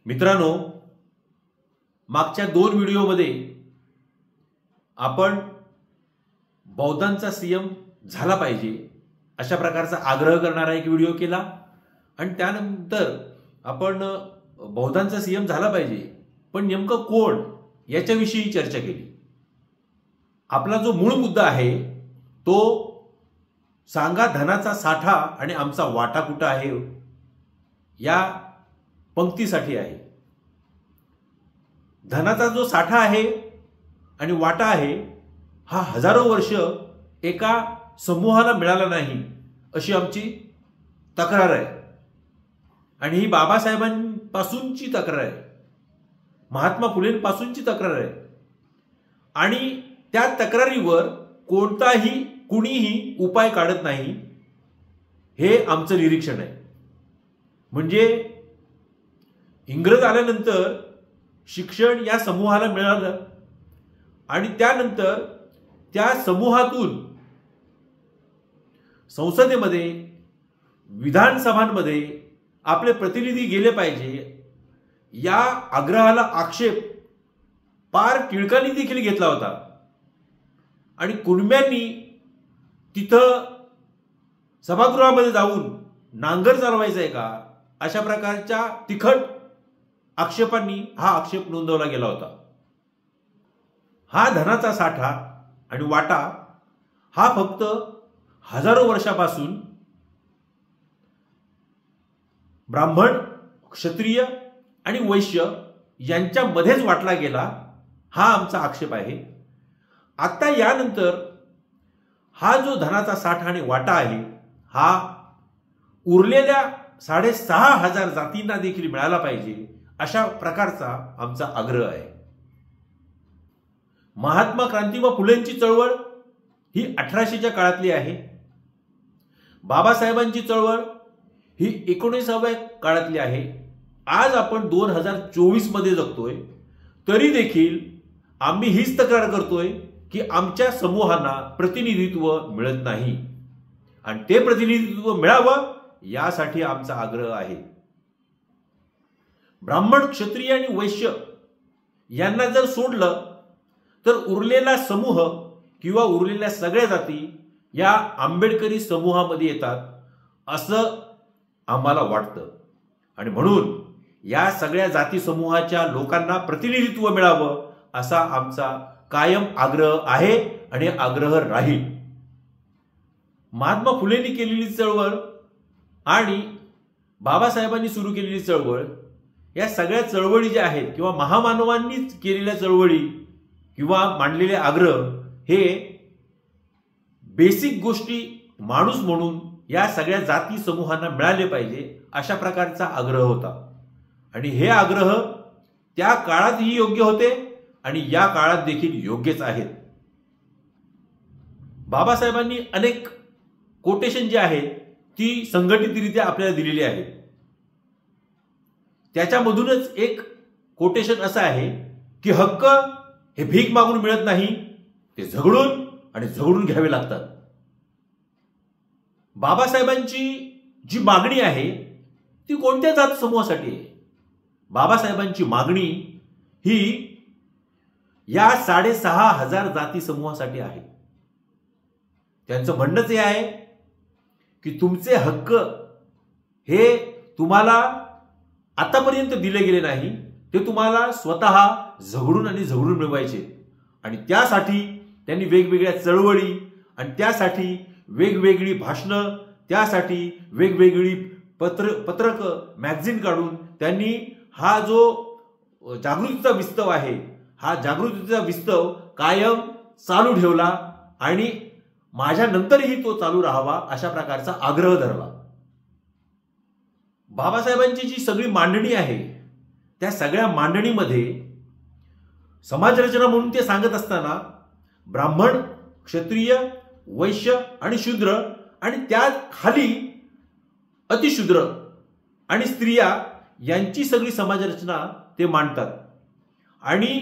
मित्रांनो, मागच्या 2 व्हिडिओमध्ये आपण बौद्धांचा सीएम झाला पाहिजे अशा प्रकारचा आग्रह करणारा एक व्हिडिओ केला आणि त्यानंतर आपण बौद्धांचा सीएम झाला पाहिजे पण नेमकं कोण याच्याविषयी चर्चा केली। आपला जो मूळ मुद्दा आहे तो सांगा धनाचा साठा आणि आमचा वाटा कुठं आहे या पंक्तीसाठी आहे। धनाचा जो साठा आहे आणि वाटा आहे हा हजारो वर्ष एका समूहाला मिळाला नाही अशी आमची तक्रार आहे आणि ही बाबासाहेबांपासूनची तक्रार आहे, महात्मा फुलेंपासूनची तक्रार आहे आणि त्या तक्रारीवर कुणीही उपाय काढत नाही हे आमचं निरीक्षण आहे। म्हणजे इंग्रज आल्यानंतर शिक्षण या समूहाला मिळालं आणि त्यानंतर त्या समूहातून संसदेमध्ये विधानसभांमध्ये आपले प्रतिनिधी गेले पाहिजे या आग्रहाला आक्षेप पार टिळकांनी देखील घेतला होता आणि कुणब्यांनी तिथं सभागृहामध्ये जाऊन नांगर चालवायचा आहे का अशा प्रकारच्या तिखट आक्षेपांनी हा आक्षेप नोंदवला गेला होता। हा धनाचा साठा आणि वाटा हा फक्त हजारो वर्षापासून ब्राह्मण, क्षत्रिय आणि वैश्य यांच्यामध्येच वाटला गेला हा आमचा आक्षेप आहे। आता यानंतर हा जो धनाचा साठा आणि वाटा आहे हा उरलेल्या 6500 जातींना देखील मिळाला पाहिजे अशा प्रकारचा आमचा आग्रह आहे। महात्मा क्रांतिबा फुलेंची चळवळ ही 1800च्या काळातली आहे, बाबासाहेबांची चळवळ ही 19व्या काळातली आहे। आज आपण 2024 मध्ये जगतोय तरी देखील आम्ही हीच तक्रार करतोय की आमच्या समूहांना प्रतिनिधित्व मिळत नाही आणि ते प्रतिनिधित्व मिळावं यासाठी आमचा आग्रह आहे। ब्राह्मण, क्षत्रिय आणि वैश्य यांना जर सोडलं तर उरलेला समूह किंवा उरलेल्या सगळ्या जाती या आंबेडकरी समूहामध्ये येतात असं आम्हाला वाटतं आणि म्हणून या सगळ्या जाती समूहाच्या लोकांना प्रतिनिधित्व मिळावं असा आमचा कायम आग्रह आहे आणि आग्रह राहील। महात्मा फुलेंनी केलेली चळवळ आणि बाबासाहेबांनी सुरू केलेली चळवळ या सगळ्या चळवळी ज्या आहेत किंवा महामानवांनी केलेल्या चळवळी किंवा मांडलेले आग्रह हे बेसिक गोष्टी माणूस म्हणून या सगळ्या जाती समूहांना मिळाले पाहिजे अशा प्रकारचा आग्रह होता आणि हे आग्रह त्या काळातही योग्य होते आणि या काळात देखील योग्यच आहेत। बाबासाहेबांनी अनेक कोटेशन जे आहेत ती संघटितरित्या आपल्याला दिलेली आहेत। त्याच्यामधूनच एक कोटेशन असं आहे की हक्क हे भीक मागून मिळत नाही, ते झगडून घ्यावे लागतात। बाबासाहेबांची जी मागणी आहे ती कोणत्या जात समूहासाठी आहे? बाबासाहेबांची मागणी ही या 6500 जाती समूहासाठी आहे। त्यांचं म्हणणंच हे आहे की तुमचे हक्क हे तुम्हाला आतापर्यंत दिले गेले नाही, ते तुम्हाला स्वतः झगडून मिळवायचे आणि त्यासाठी त्यांनी वेगवेगळ्या चळवळी आणि त्यासाठी वेगवेगळी भाषणं, त्यासाठी वेगवेगळी पत्रक मॅगझिन काढून त्यांनी हा जो जागृतीचा विस्तव आहे हा जागृतीचा विस्तव कायम चालू ठेवला आणि माझ्या नंतरही तो चालू राहावा अशा प्रकारचा आग्रह धरला। बाबासाहेबांची जी सगळी मांडणी आहे त्या सगळ्या मांडणीमध्ये समाजरचना म्हणून ते सांगत असताना ब्राह्मण, क्षत्रिय, वैश्य आणि शूद्र आणि त्या खाली अतिशूद्र आणि स्त्रिया यांची सगळी समाजरचना ते मांडतात आणि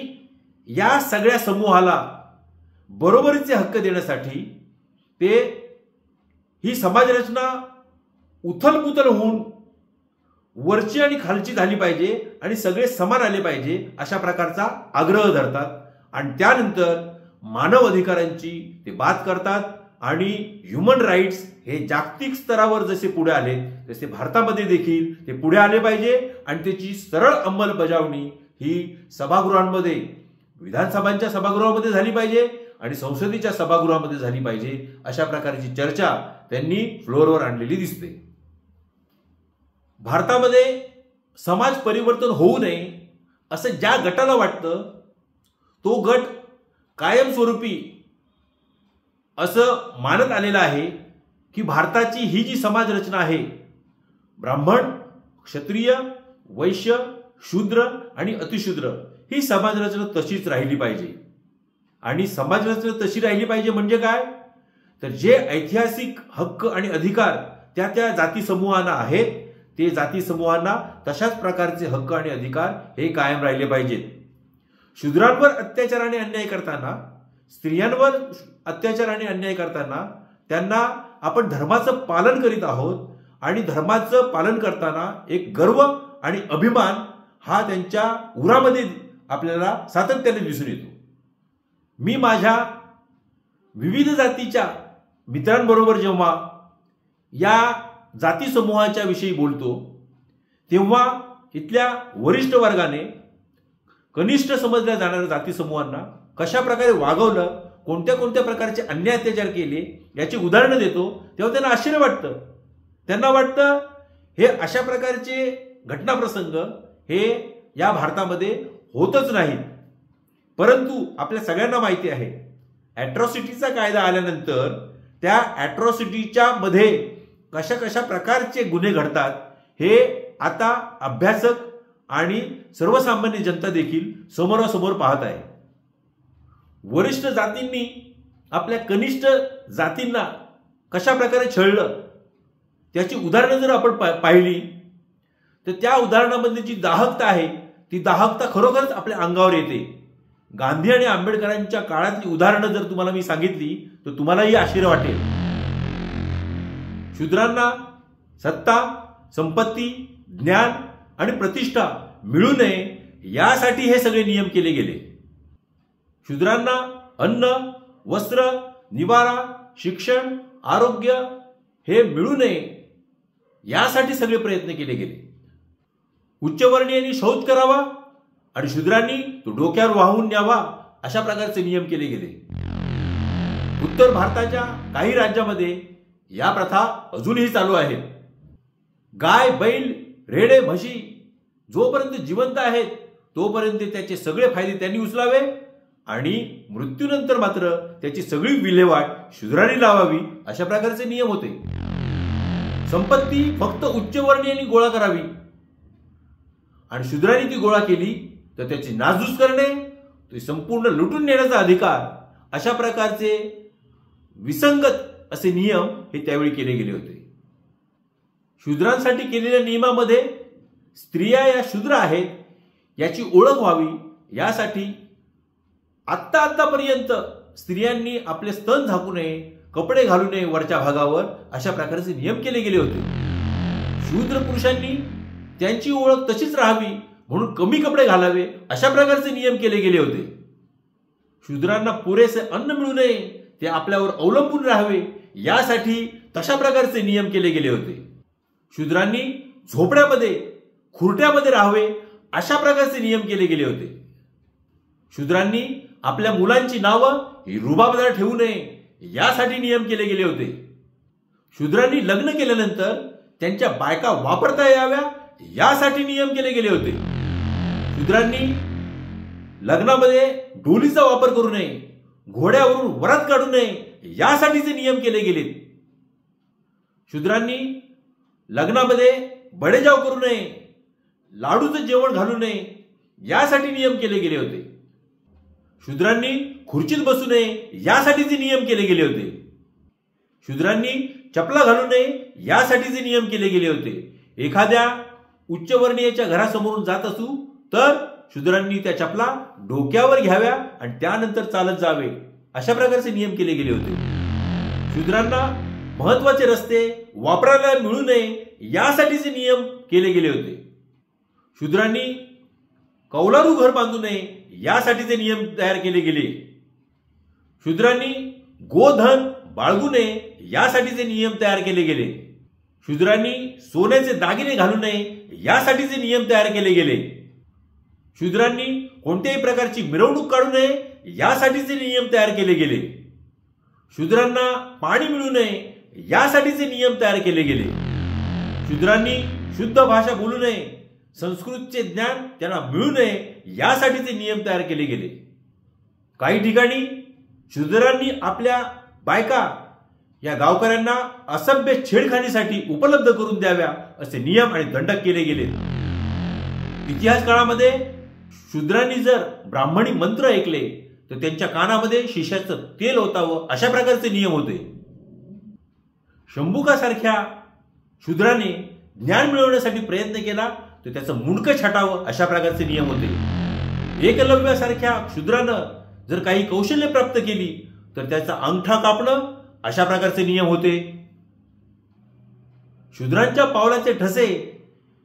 या सगळ्या समूहाला बरोबरीचे हक्क देण्यासाठी ते ही समाजरचना उथलपुथल होऊन वरची आणि खालची झाली पाहिजे आणि सगळे समान आले पाहिजे अशा प्रकारचा आग्रह धरतात आणि त्यानंतर मानव अधिकारांची ते बात करतात आणि ह्युमन राईट्स हे जागतिक स्तरावर जसे पुढे आले तसे भारतामध्ये देखील ते पुढे आले पाहिजे आणि त्याची सरळ अंमलबजावणी ही सभागृहांमध्ये, विधानसभांच्या सभागृहामध्ये झाली पाहिजे आणि संसदेच्या सभागृहामध्ये झाली पाहिजे अशा प्रकारची चर्चा त्यांनी फ्लोअरवर आणलेली दिसते. भारतामध्ये समाज परिवर्तन होऊ नये असं ज्या गटाला वाटतं तो गट कायमस्वरूपी असं मानत आलेला आहे की भारताची ही जी समाज रचना आहे, ब्राह्मण, क्षत्रिय, वैश्य, शूद्र आणि अतिशूद्र, ही समाज रचना तशीच राहिली पाहिजे. आणि समाज रचना तशी राहिली पाहिजे म्हणजे काय, तर जे ऐतिहासिक हक्क आणि अधिकार त्या त्या जाती समूहांना आहेत ते जाती समूहांना तशाच प्रकारचे हक्क आणि अधिकार हे कायम राहिले पाहिजेत. शूद्रांवर अत्याचार आणि अन्याय करताना, स्त्रियांवर अत्याचार आणि अन्याय करताना त्यांना आपण धर्माचं पालन करीत आहोत आणि धर्माचं पालन करताना एक गर्व आणि अभिमान हा त्यांच्या उरामध्ये आपल्याला सातत्याने दिसून येतो. मी माझ्या विविध जातीच्या मित्रांबरोबर जेव्हा या जाती समूहाच्या विषयी बोलतो तेव्हा इथल्या वरिष्ठ वर्गाने कनिष्ठ समजल्या जाणाऱ्या जाती समूहांना कशा प्रकारे वागवलं, कोणत्या कोणत्या प्रकारचे अन्याय अत्याचार केले याची उदाहरणं देतो तेव्हा त्यांना आश्चर्य वाटतं. त्यांना वाटतं हे अशा प्रकारचे घटनाप्रसंग हे या भारतामध्ये होतच नाहीत. परंतु आपल्या सगळ्यांना माहिती आहे ॲट्रॉसिटीचा कायदा आल्यानंतर त्या ॲट्रॉसिटीच्या मध्ये कशा कशा प्रकारचे गुन्हे घडतात हे आता अभ्यासक आणि सर्वसामान्य जनता देखील समोरासमोर पाहत आहे. वरिष्ठ जातींनी आपल्या कनिष्ठ जातींना कशा प्रकारे छळलं त्याची उदाहरणं जर आपण पाहिली तर त्या उदाहरणामध्ये जी दाहकता आहे ती दाहकता खरोखरच आपल्या अंगावर येते. गांधी आणि आंबेडकरांच्या काळातली उदाहरणं जर तुम्हाला मी सांगितली तर तुम्हालाही आश्चर्य वाटेल. शूद्रांना सत्ता, संपत्ती, ज्ञान आणि प्रतिष्ठा मिळू नये यासाठी हे सगळे नियम केले गेले. शूद्रांना अन्न, वस्त्र, निवारा, शिक्षण, आरोग्य हे मिळू नये यासाठी सगळे प्रयत्न केले गेले. उच्चवर्णीयांनी शौच करावा आणि शूद्रांनी तो डोक्यावर वाहून न्यावा अशा प्रकारचे नियम केले गेले. उत्तर भारताच्या काही राज्यामध्ये या प्रथा अजूनही चालू आहेत. गाय, बैल, रेडे, म्हशी जोपर्यंत जिवंत आहेत तोपर्यंत त्याचे सगळे फायदे त्यांनी उचलावे आणि मृत्यूनंतर मात्र त्याची सगळी विल्हेवाट शूद्रांनी लावावी अशा प्रकारचे नियम होते. संपत्ती फक्त उच्चवर्णीयांनी गोळा करावी आणि शूद्रांनी ती गोळा केली तर त्याची नासधूस करणे, ती संपूर्ण लुटून नेण्याचा अधिकार अशा प्रकारचे विसंगत असे नियम हे त्यावेळी केले गेले होते. शूद्रांसाठी केलेल्या नियमामध्ये स्त्रिया या शूद्र आहेत याची ओळख व्हावी यासाठी आतापर्यंत स्त्रियांनी आपले स्तन झाकू नये, कपडे घालू नये वरच्या भागावर अशा प्रकारचे नियम केले गेले होते. शूद्र पुरुषांनी त्यांची ओळख तशीच राहावी म्हणून कमी कपडे घालावे अशा प्रकारचे नियम केले गेले होते. शूद्रांना पुरेसे अन्न मिळू नये, ते आपल्यावर अवलंबून राहावे यासाठी तशा प्रकारचे नियम केले गेले होते. शूद्रांनी झोपड्यामध्ये, खुरट्यामध्ये राहावे अशा प्रकारचे नियम केले गेले होते. शूद्रांनी आपल्या मुलांची नावं ही रुबाबदार ठेवू नये यासाठी नियम केले गेले होते. शूद्रांनी लग्न केल्यानंतर त्यांच्या बायका वापरता याव्या यासाठी नियम केले गेले होते. शूद्रांनी लग्नामध्ये डोलीचा वापर करू नये, घोड्यावरून वरात काढू नये यासाठीचे नियम केले गेले. शूद्रांनी लग्नामध्ये बडेजाव करू नये, लाडूचं जेवण घालू नये यासाठी नियम केले गेले होते. शूद्रांनी खुर्चीत बसू नये यासाठीचे नियम केले गेले होते. शूद्रांनी चपला घालू नये यासाठीचे नियम केले गेले होते. एखाद्या उच्चवर्णीयाच्या घरासमोरून जात असू तर शूद्रांनी त्या चपला डोक्यावर घ्याव्या आणि त्यानंतर चालत जावे अशा प्रकारचे नियम केले गेले होते. शूद्रांना महत्वाचे रस्ते वापरायला मिळू नये यासाठीचे नियम केले गेले होते. शूद्रांनी कौलारू घर बांधू नये यासाठीचे नियम तयार केले गेले. शूद्रांनी गोधन बाळगू नये यासाठीचे नियम तयार केले गेले. शूद्रांनी सोन्याचे दागिने घालू नये यासाठीचे नियम तयार केले गेले. शूद्रांनी कोणत्याही प्रकारची मिरवणूक काढू नये यासाठीचे नियम तयार केले गेले. शूद्रांना पाणी मिळू नये यासाठीचे नियम तयार केले गेले. शूद्रांनी शुद्ध भाषा बोलू नये, संस्कृतचे ज्ञान त्यांना मिळू नये यासाठीचे नियम तयार केले गेले. काही ठिकाणी शूद्रांनी आपल्या बायका या गावकऱ्यांना असभ्य छेडखानीसाठी उपलब्ध करून द्याव्या असे नियम आणि दंडक केले गेले. इतिहास काळामध्ये शूद्रांनी जर ब्राह्मणी मंत्र ऐकले तर त्यांच्या कानामध्ये शिशाचं तेल ओतावं अशा प्रकारचे नियम होते. शंभुकासारख्या शूद्राने ज्ञान मिळवण्यासाठी प्रयत्न केला तर त्याचं मुंडकं छाटावं अशा प्रकारचे नियम होते. एकलव्यासारख्या शूद्रानं जर काही कौशल्य प्राप्त केली तर त्याचा अंगठा कापणं अशा प्रकारचे नियम होते. शूद्रांच्या पावलाचे ठसे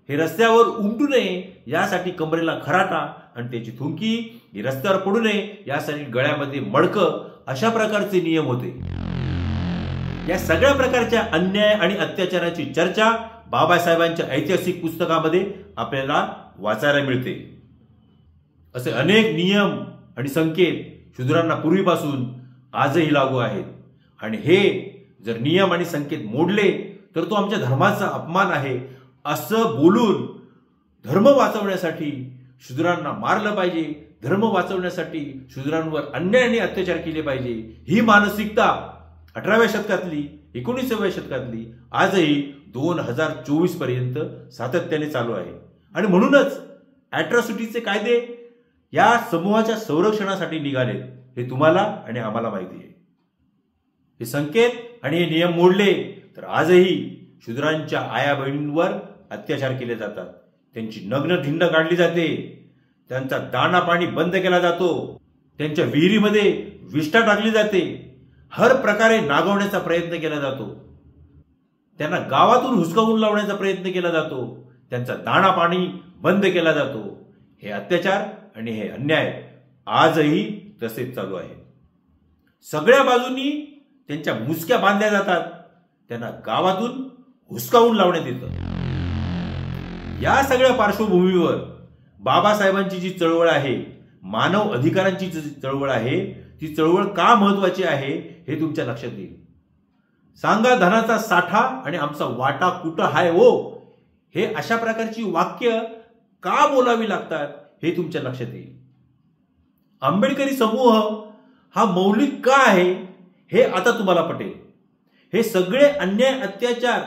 हे रस्त्यावर उमटू नये यासाठी कमरेला खराटा आणि त्याची थुंकी ही रस्त्यावर पडू नये यासाठी गळ्यामध्ये मडकं अशा प्रकारचे नियम होते. या सगळ्या प्रकारच्या अन्याय आणि अत्याचाराची चर्चा बाबासाहेबांच्या ऐतिहासिक पुस्तकामध्ये आपल्याला वाचायला मिळते. असे अनेक नियम आणि संकेत शूद्रांना पूर्वीपासून आजही लागू आहेत आणि हे जर नियम आणि संकेत मोडले तर तो आमच्या धर्माचा अपमान आहे असं बोलून धर्म वाचवण्यासाठी शूद्रांना मारलं पाहिजे, धर्म वाचवण्यासाठी शूद्रांवर अन्याय आणि अत्याचार केले पाहिजे, ही मानसिकता 18व्या शतकातली 19व्या शतकातली आजही 2024 पर्यंत सातत्याने चालू आहे. आणि म्हणूनच अॅट्रॉसिटीचे कायदे या समूहाच्या संरक्षणासाठी निघालेत हे तुम्हाला आणि आम्हाला माहिती आहे. हे संकेत आणि हे नियम मोडले तर आजही शूद्रांच्या आया बहिणींवर अत्याचार केले जातात, त्यांची नग्न धिंड काढली जाते, त्यांचा दाणा पाणी बंद केला जातो, त्यांच्या विहिरीमध्ये विष्ठा टाकली जाते, हर प्रकारे नागवण्याचा प्रयत्न केला जातो, त्यांना गावातून हुसकावून लावण्याचा प्रयत्न केला जातो, त्यांचा दाणा पाणी बंद केला जातो. हे अत्याचार आणि हे अन्याय आजही तसेच चालू आहे. सगळ्या बाजूंनी त्यांच्या मुसक्या बांधल्या जातात, त्यांना गावातून हुसकावून लावण्यात येतं. या सगळ्या पार्श्वभूमीवर बाबासाहेबांची जी चळवळ आहे, मानव अधिकारांची जी चळवळ आहे, ती चळवळ का महत्वाची आहे हे तुमच्या लक्षात येईल. सांगा धनाचा साठा आणि आमचा वाटा कुठं हाय हो, हे अशा प्रकारची वाक्य का बोलावी लागतात हे तुमच्या लक्षात येईल. आंबेडकरी समूह हा मौलिक का आहे हे आता तुम्हाला पटेल. हे सगळे अन्याय अत्याचार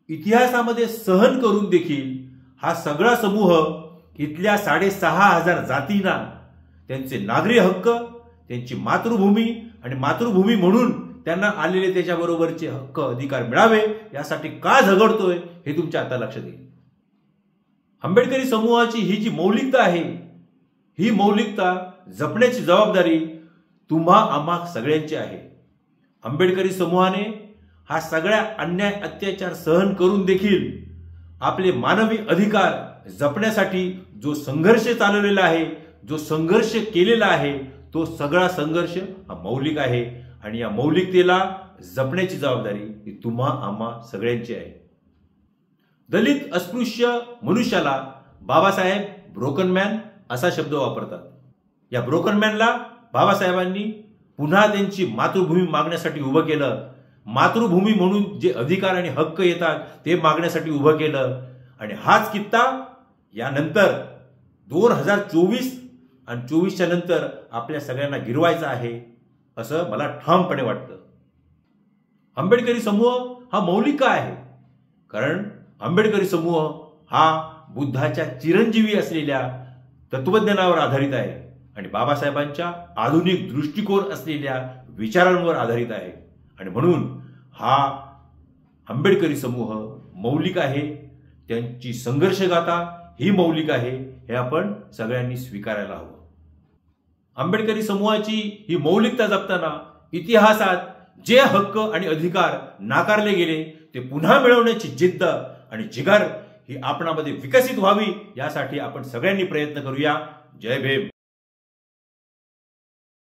इतिहासामध्ये सहन करून देखील हा सगळा समूह इथल्या 6,500 जातींना त्यांचे नागरी हक्क, त्यांची मातृभूमी आणि मातृभूमी म्हणून त्यांना आलेले त्याच्याबरोबरचे हक्क अधिकार मिळावे यासाठी का झगडतोय हे तुमच्या आता लक्षात येईल. आंबेडकरी समूहाची ही जी मौलिकता आहे, ही मौलिकता जपण्याची जबाबदारी तुम्हा आम्हा सगळ्यांची आहे. आंबेडकरी समूहाने हा सगळ्या अन्याय अत्याचार सहन करून देखील आपले मानवी अधिकार जपण्यासाठी जो संघर्ष चालवलेला आहे, जो संघर्ष केलेला आहे, तो सगळा संघर्ष हा मौलिक आहे आणि या मौलिकतेला जपण्याची जबाबदारी ही तुम्हा आम्हा सगळ्यांची आहे. दलित अस्पृश्य मनुष्याला बाबासाहेब ब्रोकन मॅन असा शब्द वापरतात. या ब्रोकन मॅनला बाबासाहेबांनी पुन्हा त्यांची मातृभूमी मागण्यासाठी उभं केलं, मातृभूमी म्हणून जे अधिकार आणि हक्क येतात ते मागण्यासाठी उभं केलं. आणि हाच कित्ता यानंतर 2024 आणि 24च्या नंतर आपल्या सगळ्यांना गिरवायचा आहे असं मला ठामपणे वाटतं. आंबेडकरी समूह हा मौलिक का आहे? कारण आंबेडकरी समूह हा बुद्धाच्या चिरंजीवी असलेल्या तत्वज्ञानावर आधारित आहे आणि बाबासाहेबांच्या आधुनिक दृष्टिकोन असलेल्या विचारांवर आधारित आहे. आणि म्हणून हा आंबेडकरी समूह मौलिक आहे, त्यांची संघर्षगाथा ही मौलिक आहे, हे आपण सगळ्यांनी स्वीकारायला हवं. आंबेडकरी समूहाची ही मौलिकता जपताना इतिहासात जे हक्क आणि अधिकार नाकारले गेले ते पुन्हा मिळवण्याची जिद्द आणि जिगर ही आपणामध्ये विकसित व्हावी, यासाठी आपण सगळ्यांनी प्रयत्न करूया. जय भीम.